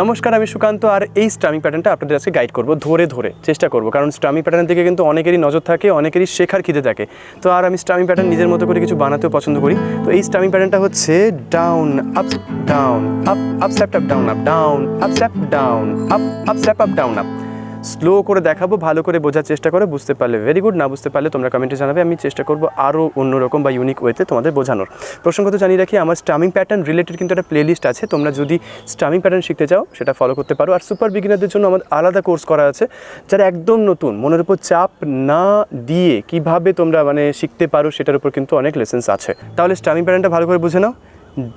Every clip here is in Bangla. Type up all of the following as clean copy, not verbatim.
নমস্কার, আমি সুকান্ত। আর এই স্ট্রামিং প্যাটার্নটা আপনাদের আজকে গাইড করব, ধরে ধরে চেষ্টা করব, কারণ স্ট্রামিং প্যাটার্নের দিকে কিন্তু অনেকেরই নজর থাকে, অনেকেরই শেখার খিদে থাকে। তো আর আমি স্ট্রামিং প্যাটার্ন নিজের মতো করে কিছু বানাতেও পছন্দ করি। তো এই স্ট্রামিং প্যাটার্নটা হচ্ছে down up down, up up slap up down up, down up slap down, up up slap up down up. Slow করে দেখাবো, ভালো করে বোঝার চেষ্টা করো, বুঝতে পারলে ভেরি গুড, না বুঝতে পারলে তোমরা কমেন্টে জানাবে। আমি চেষ্টা করবো আরও অন্যরকম বা ইউনিক ওয়েতে তোমাদের বোঝানোর। প্রসঙ্গত জানিয়ে রাখি, আমার স্ট্রামিং প্যাটার্ন রিলেটেড কিন্তু একটা প্লেলিস্ট আছে, তোমরা যদি স্ট্রামিং প্যাটার্ন শিখতে চাও সেটা ফলো করতে পারো। আর সুপার বিগিনারদের জন্য আমাদের আলাদা কোর্স করা আছে, যারা একদম নতুন, মনের উপর চাপ না দিয়ে কীভাবে তোমরা শিখতে পারো সেটার উপর কিন্তু অনেক লেসেন্স আছে। তাহলে স্ট্রামিং প্যাটার্নটা ভালো করে বুঝে নাও।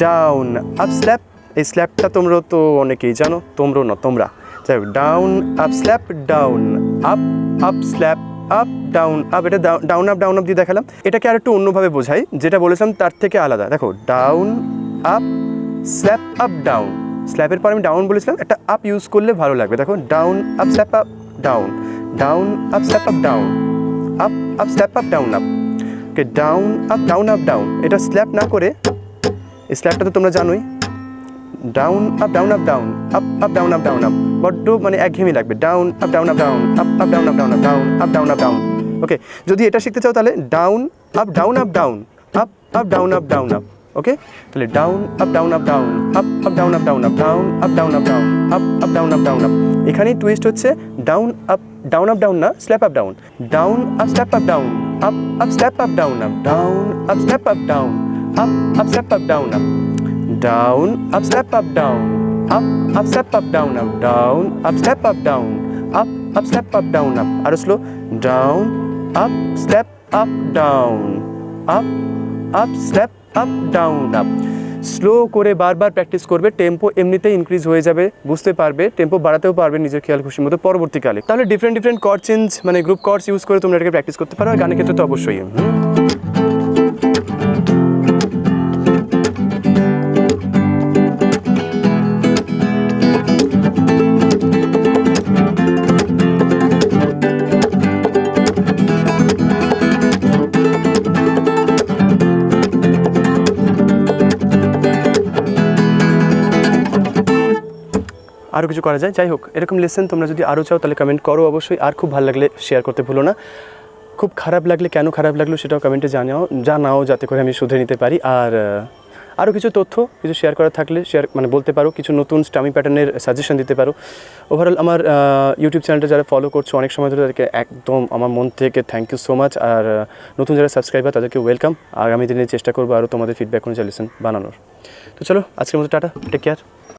ডাউন আপ স্ল্যাপ, এই স্ল্যাপটা তোমরা তো অনেকেই জানো, তোমরা যাই হোক, down up slap down, up up slap up down up. এটা ডাউন আপ দিয়ে দেখালাম। এটাকে আর একটু অন্যভাবে বোঝাই, যেটা বলেছিলাম তার থেকে আলাদা। দেখো, down up slap up down, স্ল্যাপের পর আমি ডাউন বলেছিলাম, একটা আপ ইউজ করলে ভালো লাগবে। দেখো, down up slap up down, down up slap up down, up up slap up down up. Okay, down up down. এটা স্ল্যাপ না করে, এই স্ল্যাপটা তো তোমরা জানোই, down up down up down, up up down up down up. বড্ড একঘেয়েমি লাগবে। Down up down up down, up up down up down up, down up down up down. Okay, যদি এটা শিখতে চাও তাহলে down up down up down, up up down up down up. Okay, তাহলে down up down up down, up up down up down up, down up down up down, up up down up down up. এখানেই টুইস্ট হচ্ছে, ডাউন আপ ডাউন না, slap up down, down up slap up down, up up slap up down up, down up slap up down, up up slap up down up. Down, up, step up, down, up, step up, down, up, down, up, step up, down, up, step up, down, up. Aro slow, down, up, step up, down, up, step up, down, up. Slow করে বারবার প্র্যাকটিস করবে, টেম্পো এমনিতেই ইনক্রিজ হয়ে যাবে, বুঝতে পারবে, টেম্পো বাড়াতেও পারবে নিজের খেয়াল খুশির মতো পরবর্তীকালে। তাহলে different chord change, group chords use করে তোমরা এটাকে প্র্যাকটিস করতে পারো। আর গানের ক্ষেত্রে তো অবশ্যই। আরও কিছু করা যায়। যাই হোক, এরকম লেসন তোমরা যদি আরও চাও তাহলে কমেন্ট করো অবশ্যই। আর খুব ভালো লাগলে শেয়ার করতে ভুলো না। খুব খারাপ লাগলে, কেন খারাপ লাগলো সেটাও কমেন্টে জানাও, যাতে করে আমি শুধরে নিতে পারি। আর আরও কিছু তথ্য কিছু শেয়ার করা থাকলে বলতে পারো, কিছু নতুন স্ট্রামিং প্যাটার্নের সাজেশন দিতে পারো। ওভারঅল আমার ইউটিউব চ্যানেলটা যারা ফলো করছো অনেক সময় ধরে, তাদেরকে একদম আমার মন থেকে থ্যাংক ইউ সো মাচ। আর নতুন যারা সাবস্ক্রাইবার তাদেরকে ওয়েলকাম। আগামী দিনে চেষ্টা করবো আরও তোমাদের ফিডব্যাক অনুযায়ী লেসন বানানোর। তো চলো, আজকের মতো টাটা, টেক কেয়ার।